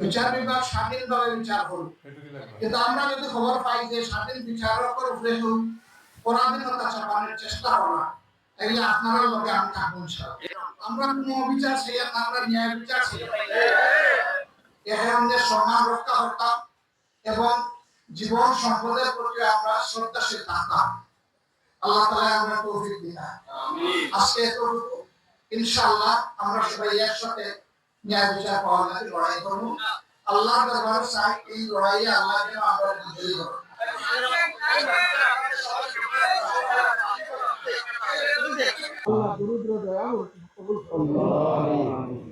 বিচার বিভাগ স্বাধীনভাবে বিচার করুন, কিন্তু আমরা যদি খবর পাই যে স্বাধীন বিচারকের উপরে পরাধীনতা চাপানোর চেষ্টা করা, তাইলে আপনারা লোকে আমি থাকবো আমরা কোনো অবিচার চাই না, আমরা ন্যায় বিচার চাই। এখানে সম্মান রক্ষা করতাম এবং জীবন সম্পদের প্রতি আমরা শ্রদ্ধাশীল থাকতাম। আল্লাহ তাআলা আমরা তৌফিক দিন। আজকে এতটুকু, ইনশাআল্লাহ আমরা সবাই একসাথে ন্যায় বিচার পাওয়ার জন্য লড়াই করব। আল্লাহর দরবারে চাই এই লড়াইয়ে আল্লাহ যেন আমরা বিজয়ী করুন। আল্লাহ দরুদ দয়ালু কবুল করুন।